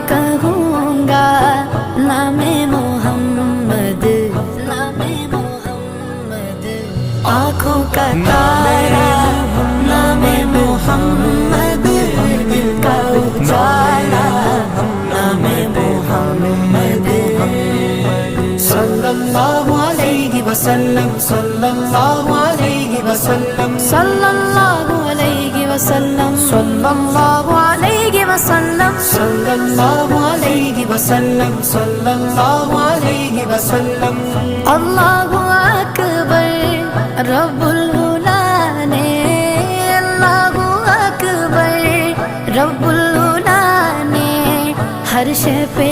کہوں گا نام محمد، نام محمد، آنکھوں کا تارا نام محمد، دل کا اجالا نام محمد، صلی اللہ علیہ وسلم، صلی اللہ علیہ وسلم، صلی اللہ علیہ وسلم، صلی اللہ علیہ وسلم، صلی اللہ علیہ وسلم، صلی اللہ علیہ وسلم۔ اللہ اکبر رب العلا نے، اللہ اکبر رب العلا نے ہر شے پہ